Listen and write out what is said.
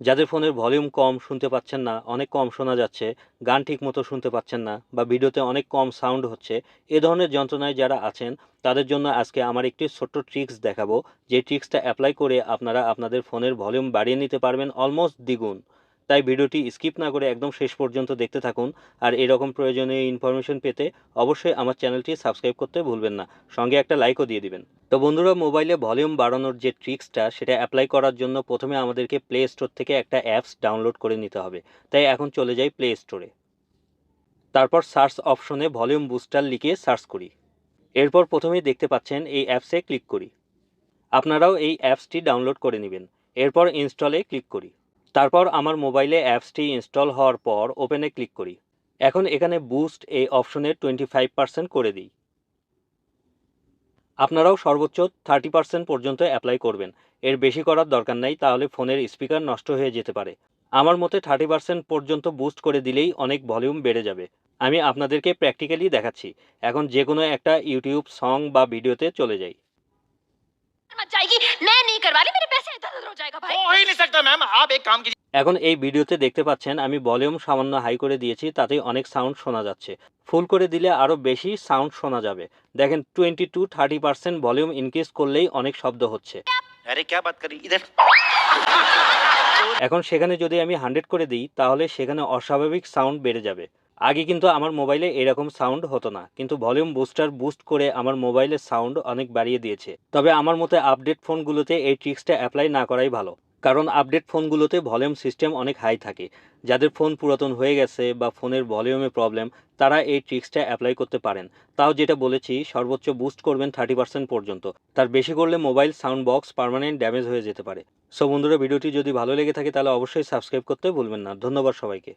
যাদের ফোনের ভলিউম কম শুনতে পাচ্ছেন না, অনেক কম শোনা যাচ্ছে, গান ঠিক মতো শুনতে পাচ্ছেন না, বা ভিডিওতে অনেক কম সাউন্ড হচ্ছে, এ ধরনের যন্ত্রণায় যারা আছেন তাদের জন্য আজকে আমার একটি ছোট্ট ট্রিক্স দেখাবো। যে ট্রিক্সটা অ্যাপ্লাই করে আপনারা আপনাদের ফোনের ভলিউম বাড়িয়ে নিতে পারবেন অলমোস্ট দ্বিগুণ। তাই ভিডিওটি স্কিপ না করে একদম শেষ পর্যন্ত দেখতে থাকুন। আর এরকম প্রয়োজনীয় ইনফরমেশন পেতে অবশ্যই আমার চ্যানেলটি সাবস্ক্রাইব করতে ভুলবেন না, সঙ্গে একটা লাইকও দিয়ে দিবেন। তো বন্ধুরা, মোবাইলে ভলিউম বাড়ানোর যে ট্রিক্সটা সেটা অ্যাপ্লাই করার জন্য প্রথমে আমাদেরকে প্লে স্টোর থেকে একটা অ্যাপস ডাউনলোড করে নিতে হবে। তাই এখন চলে যাই প্লে স্টোরে। তারপর সার্চ অপশনে ভলিউম বুস্টার লিখে সার্চ করি। এরপর প্রথমেই দেখতে পাচ্ছেন এই অ্যাপসে ক্লিক করি। আপনারাও এই অ্যাপসটি ডাউনলোড করে নেবেন। এরপর ইনস্টলে ক্লিক করি। তারপর আমার মোবাইলে অ্যাপসটি ইনস্টল হওয়ার পর ওপেনে ক্লিক করি। এখন এখানে বুস্ট এই অপশনে 25% করে দিই। আপনারাও সর্বোচ্চ 30% পর্যন্ত অ্যাপ্লাই করবেন। এর বেশি করার দরকার নাই, তাহলে ফোনের স্পিকার নষ্ট হয়ে যেতে পারে। আমার মতে 30% পর্যন্ত বুস্ট করে দিলেই অনেক ভলিউম বেড়ে যাবে। আমি আপনাদেরকে প্র্যাকটিক্যালি দেখাচ্ছি। এখন যে কোনো একটা ইউটিউব সং বা ভিডিওতে চলে যাই। मत जाएगी, मैं नहीं करवा रही, मेरे पैसे इधर-उधर हो जाएगा भाई। हो ही नहीं सकता मैम, आप एक काम कीजिए। এখন এই ভিডিওতে দেখতে পাচ্ছেন আমি ভলিউম সামান্য হাই করে দিয়েছি, তাতেই অনেক সাউন্ড শোনা যাচ্ছে। ফুল করে দিলে আরও বেশি সাউন্ড শোনা যাবে। দেখেন 20 to 30% ভলিউম ইনক্রিজ করলেই অনেক শব্দ হচ্ছে। अरे क्या बात करी इधर। এখন সেখানে যদি আমি 100 করে দিই তাহলে সেখানে অস্বাভাবিক সাউন্ড বেড়ে যাবে। আগে কিন্তু আমার মোবাইলে এরকম সাউন্ড হতো না, কিন্তু ভলিউম বুস্টার বুস্ট করে আমার মোবাইলের সাউন্ড অনেক বাড়িয়ে দিয়েছে। তবে আমার মতে আপডেট ফোনগুলোতে এই ট্রিক্সটা অ্যাপ্লাই না করাই ভালো, কারণ আপডেট ফোনগুলোতে ভলিউম সিস্টেম অনেক হাই থাকে। যাদের ফোন পুরাতন হয়ে গেছে বা ফোনের ভলিউমে প্রবলেম, তারা এই ট্রিক্সটা অ্যাপ্লাই করতে পারেন। তাও যেটা বলেছি, সর্বোচ্চ বুস্ট করবেন 30% পর্যন্ত। তার বেশি করলে mobile sound box permanent damage হয়ে যেতে পারে। সো বন্ধুরা, ভিডিওটি যদি ভালো লেগে থাকে তাহলে অবশ্যই সাবস্ক্রাইব করতে ভুলবেন না। ধন্যবাদ সবাইকে।